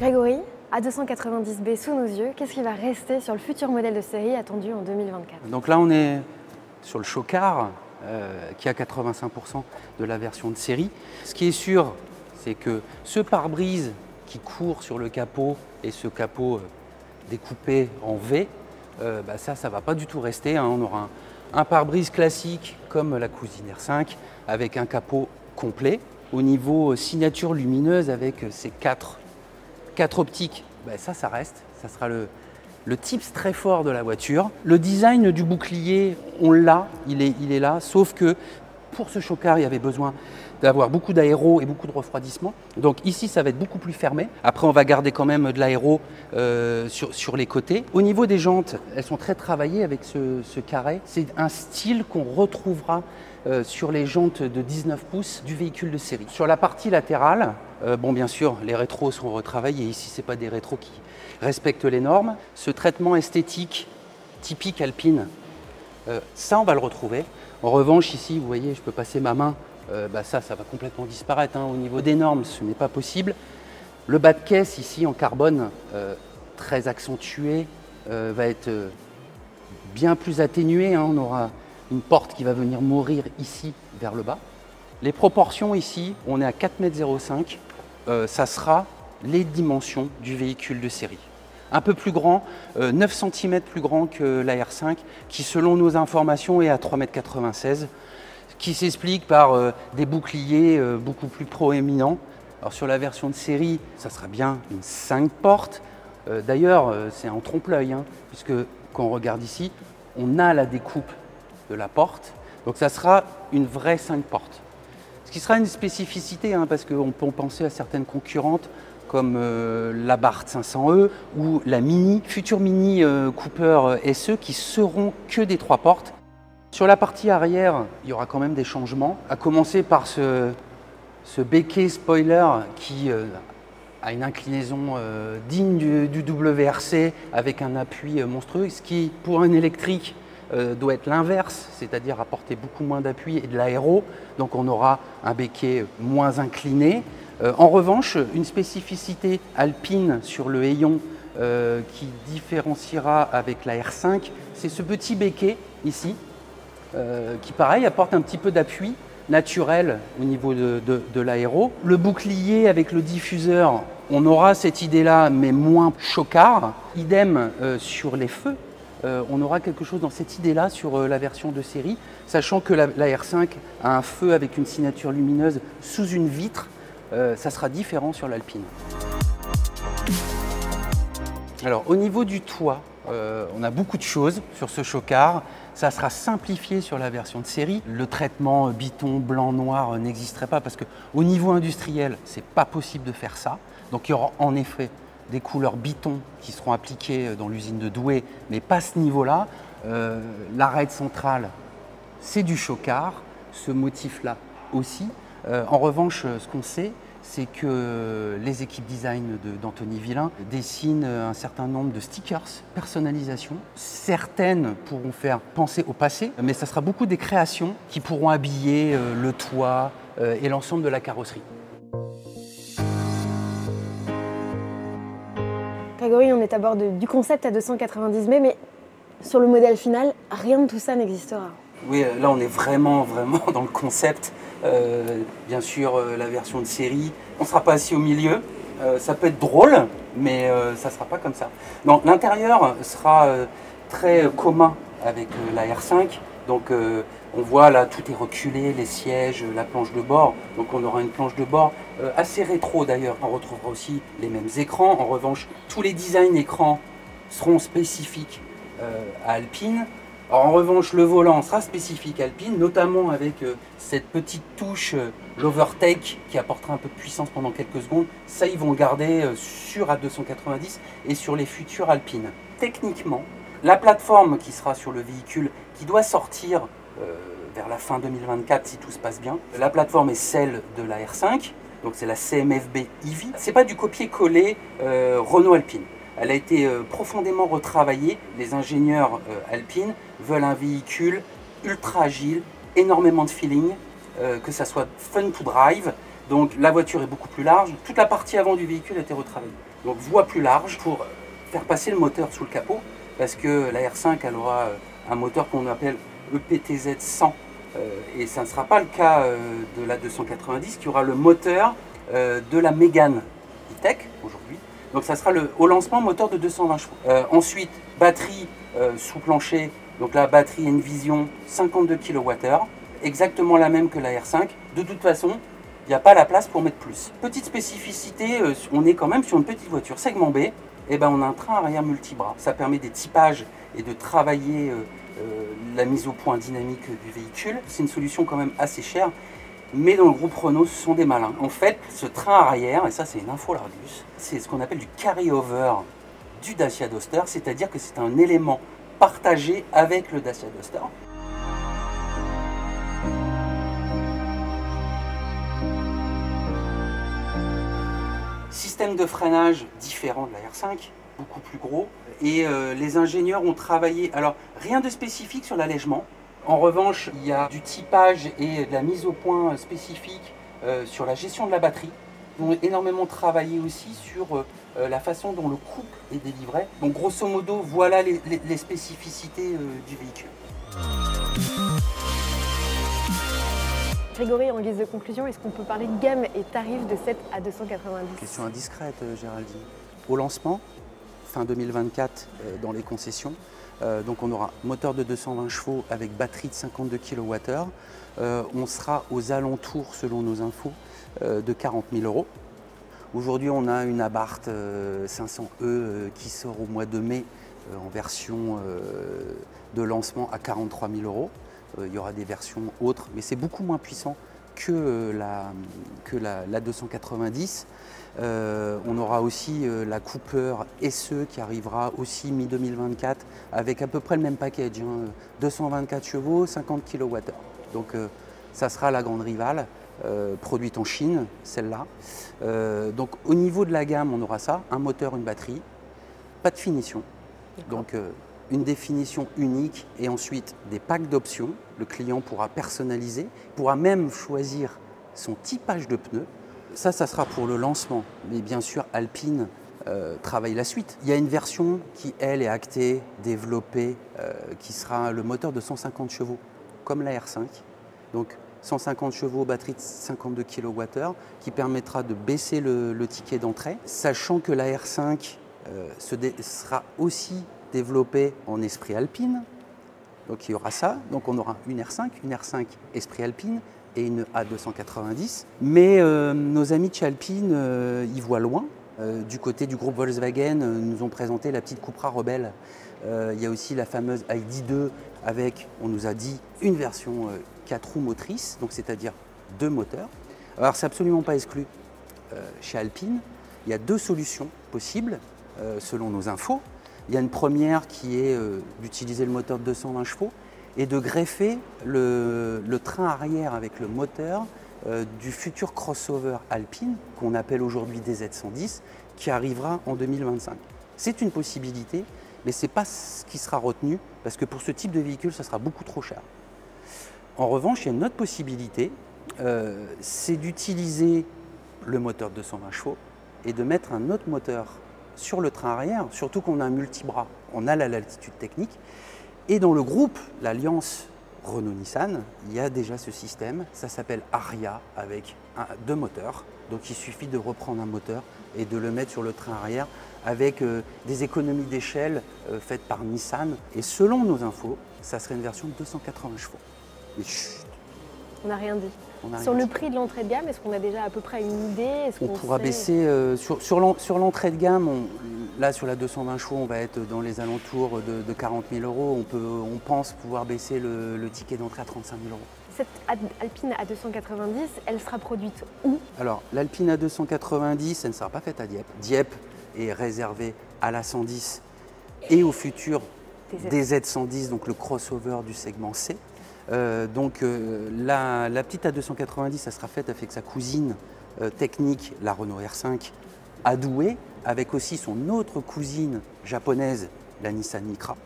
Grégory, A290B sous nos yeux, qu'est-ce qui va rester sur le futur modèle de série attendu en 2024? Donc là, on est sur le Shocar qui a 85% de la version de série. Ce qui est sûr, c'est que ce pare-brise qui court sur le capot et ce capot découpé en V, ça ne va pas du tout rester. Hein. On aura un pare-brise classique comme la cousine R5 avec un capot complet. Au niveau signature lumineuse avec ces quatre optiques, ça reste. Ça sera le tips très fort de la voiture. Le design du bouclier, on l'a, il est là, sauf que pour ce Shocar, il y avait besoin d'avoir beaucoup d'aéro et beaucoup de refroidissement. Donc ici, ça va être beaucoup plus fermé. Après, on va garder quand même de l'aéro sur les côtés. Au niveau des jantes, elles sont très travaillées avec ce carré. C'est un style qu'on retrouvera sur les jantes de 19 pouces du véhicule de série. Sur la partie latérale, bien sûr, les rétros sont retravaillés. Ici, ce n'est pas des rétros qui respectent les normes. Ce traitement esthétique typique Alpine, ça, on va le retrouver. En revanche, ici, vous voyez, je peux passer ma main, ça va complètement disparaître. Hein. Au niveau des normes, ce n'est pas possible. Le bas de caisse, ici, en carbone, très accentué, va être bien plus atténué. Hein. On aura une porte qui va venir mourir ici, vers le bas. Les proportions, ici, on est à 4,05 m. Ça sera les dimensions du véhicule de série. Un peu plus grand, 9 cm plus grand que la R5, qui selon nos informations est à 3,96 m, qui s'explique par des boucliers beaucoup plus proéminents. Alors sur la version de série, ça sera bien une 5 portes. D'ailleurs, c'est en trompe-l'œil, hein, puisque quand on regarde ici, on a la découpe de la porte. Donc ça sera une vraie 5 portes. Ce qui sera une spécificité, hein, parce qu'on peut penser à certaines concurrentes, comme l'Abarth 500e ou la future Mini Cooper SE qui seront que des 3 portes. Sur la partie arrière, il y aura quand même des changements, à commencer par ce béquet spoiler qui a une inclinaison digne du WRC avec un appui monstrueux, ce qui pour un électrique doit être l'inverse, c'est-à-dire apporter beaucoup moins d'appui et de l'aéro, donc on aura un béquet moins incliné. En revanche, une spécificité Alpine sur le Aeon qui différenciera avec la R5, c'est ce petit béquet ici, qui pareil apporte un petit peu d'appui naturel au niveau de l'aéro. Le bouclier avec le diffuseur, on aura cette idée-là, mais moins Shocar. Idem sur les feux. On aura quelque chose dans cette idée-là sur la version de série, sachant que la R5 a un feu avec une signature lumineuse sous une vitre. Ça sera différent sur l'Alpine. Alors au niveau du toit, on a beaucoup de choses sur ce Shocar. Ça sera simplifié sur la version de série. Le traitement biton blanc-noir n'existerait pas parce qu'au niveau industriel, c'est pas possible de faire ça. Donc il y aura en effet des couleurs biton qui seront appliquées dans l'usine de Douai, mais pas à ce niveau-là. L'arête centrale, c'est du Shocar, ce motif-là aussi. En revanche, ce qu'on sait, c'est que les équipes design d'Anthony Villain dessinent un certain nombre de stickers, personnalisation. Certaines pourront faire penser au passé, mais ça sera beaucoup des créations qui pourront habiller le toit et l'ensemble de la carrosserie. Grégory, on est à bord du concept A290B, mais sur le modèle final, rien de tout ça n'existera. Oui, là on est vraiment dans le concept. Bien sûr, la version de série, on ne sera pas assis au milieu. Ça peut être drôle, mais ça ne sera pas comme ça. L'intérieur sera très commun avec la R5. Donc on voit là, tout est reculé, les sièges, la planche de bord. Donc on aura une planche de bord assez rétro d'ailleurs. On retrouvera aussi les mêmes écrans. En revanche, tous les designs écrans seront spécifiques à Alpine. Alors, en revanche, le volant sera spécifique Alpine, notamment avec cette petite touche l'overtake qui apportera un peu de puissance pendant quelques secondes. Ça, ils vont le garder sur A290 et sur les futures Alpines. Techniquement, la plateforme qui sera sur le véhicule, qui doit sortir vers la fin 2024 si tout se passe bien, la plateforme est celle de la R5, donc c'est la CMFB EV. C'est pas du copier-coller Renault Alpine. Elle a été profondément retravaillée. Les ingénieurs Alpine veulent un véhicule ultra agile, énormément de feeling, que ça soit fun to drive, Donc la voiture est beaucoup plus large. Toute la partie avant du véhicule a été retravaillée. Donc voie plus large pour faire passer le moteur sous le capot, parce que la R5 elle aura un moteur qu'on appelle EPTZ 100, et ça ne sera pas le cas de la 290 qui aura le moteur de la Mégane E-Tech aujourd'hui. Donc ça sera au lancement moteur de 220 chevaux. Ensuite, batterie sous plancher, donc la batterie Envision 52 kWh, exactement la même que la R5. De toute façon, il n'y a pas la place pour mettre plus. Petite spécificité, on est quand même sur une petite voiture segment B, et ben on a un train arrière multibras. Ça permet des typages et de travailler la mise au point dynamique du véhicule. C'est une solution quand même assez chère, mais dans le groupe Renault, ce sont des malins. En fait, ce train arrière, et ça c'est une info Largus, c'est ce qu'on appelle du carry-over du Dacia Duster, c'est-à-dire que c'est un élément partagé avec le Dacia Duster. Système de freinage différent de la R5, beaucoup plus gros, et les ingénieurs ont travaillé, alors rien de spécifique sur l'allègement. En revanche, il y a du typage et de la mise au point spécifique sur la gestion de la batterie. Ils ont énormément travaillé aussi sur la façon dont le couple est délivré. Donc grosso modo, voilà les spécificités du véhicule. Grégory, en guise de conclusion, est-ce qu'on peut parler de gamme et tarifs de cette A290? Question indiscrète, Géraldine. Au lancement, fin 2024, dans les concessions, donc on aura moteur de 220 chevaux avec batterie de 52 kWh. On sera aux alentours, selon nos infos, de 40 000 €. Aujourd'hui, on a une Abarth 500e qui sort au mois de mai en version de lancement à 43 000 €. Il y aura des versions autres, mais c'est beaucoup moins puissant que la 290. On aura aussi la Cooper SE qui arrivera aussi mi-2024 avec à peu près le même package, 224 chevaux, 50 kWh. Donc ça sera la grande rivale, produite en Chine, celle-là. Donc au niveau de la gamme, on aura ça, un moteur, une batterie, pas de finition. Donc une définition unique et ensuite des packs d'options. Le client pourra personnaliser, pourra même choisir son typage de pneus. Ça sera pour le lancement, mais bien sûr Alpine travaille la suite. Il y a une version qui, elle, est actée, développée, qui sera le moteur de 150 chevaux, comme la R5. Donc 150 chevaux, batterie de 52 kWh, qui permettra de baisser le ticket d'entrée, sachant que la R5 sera aussi développée en esprit Alpine. Donc il y aura ça, donc on aura une R5 esprit Alpine, et une A290. Mais nos amis de chez Alpine y voient loin. Du côté du groupe Volkswagen, nous ont présenté la petite Cupra Rebelle. Il y a aussi la fameuse ID.2 avec, on nous a dit, une version 4 roues motrices, donc c'est-à-dire 2 moteurs. Alors c'est absolument pas exclu chez Alpine. Il y a 2 solutions possibles selon nos infos. Il y a une première qui est d'utiliser le moteur de 220 chevaux et de greffer le train arrière avec le moteur du futur crossover Alpine, qu'on appelle aujourd'hui DZ110, qui arrivera en 2025. C'est une possibilité, mais ce n'est pas ce qui sera retenu, parce que pour ce type de véhicule, ça sera beaucoup trop cher. En revanche, il y a une autre possibilité, c'est d'utiliser le moteur de 220 chevaux et de mettre un autre moteur sur le train arrière, surtout qu'on a un multibras, on a la latitude technique. Et dans le groupe, l'alliance Renault-Nissan, il y a déjà ce système, ça s'appelle Aria, avec 2 moteurs. Donc il suffit de reprendre un moteur et de le mettre sur le train arrière avec des économies d'échelle faites par Nissan. Et selon nos infos, ça serait une version de 280 chevaux. Mais chut, on n'a rien dit. Sur le prix de l'entrée de gamme, est-ce qu'on a déjà à peu près une idée? On pourra baisser, sur l'entrée de gamme, là sur la 220 chevaux, on va être dans les alentours de 40 000 €. On pense pouvoir baisser le ticket d'entrée à 35 000 €. Cette Alpine A290, elle sera produite où? Alors l'Alpine A290, elle ne sera pas faite à Dieppe. Dieppe est réservée à la 110 et au futur DZ110, donc le crossover du segment C. La petite A290, ça sera faite avec sa cousine technique, la Renault R5 à Douai, avec aussi son autre cousine japonaise, la Nissan Micra.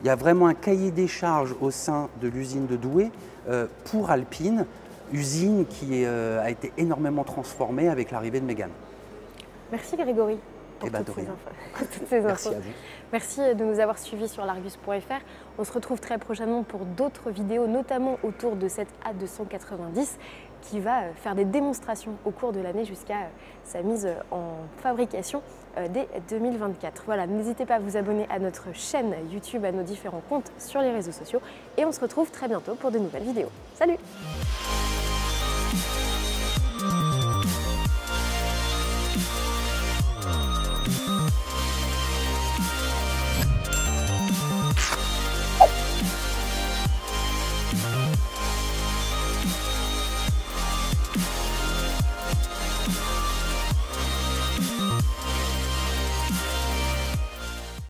Il y a vraiment un cahier des charges au sein de l'usine de Douai pour Alpine, usine qui a été énormément transformée avec l'arrivée de Mégane. Merci Grégory pour Eh ben, toutes de ces rien. infos. Toutes ces Merci infos. à vous. Merci de nous avoir suivis sur l'Argus.fr. On se retrouve très prochainement pour d'autres vidéos, notamment autour de cette A290 qui va faire des démonstrations au cours de l'année jusqu'à sa mise en fabrication dès 2024. Voilà, n'hésitez pas à vous abonner à notre chaîne YouTube, à nos différents comptes sur les réseaux sociaux et on se retrouve très bientôt pour de nouvelles vidéos. Salut!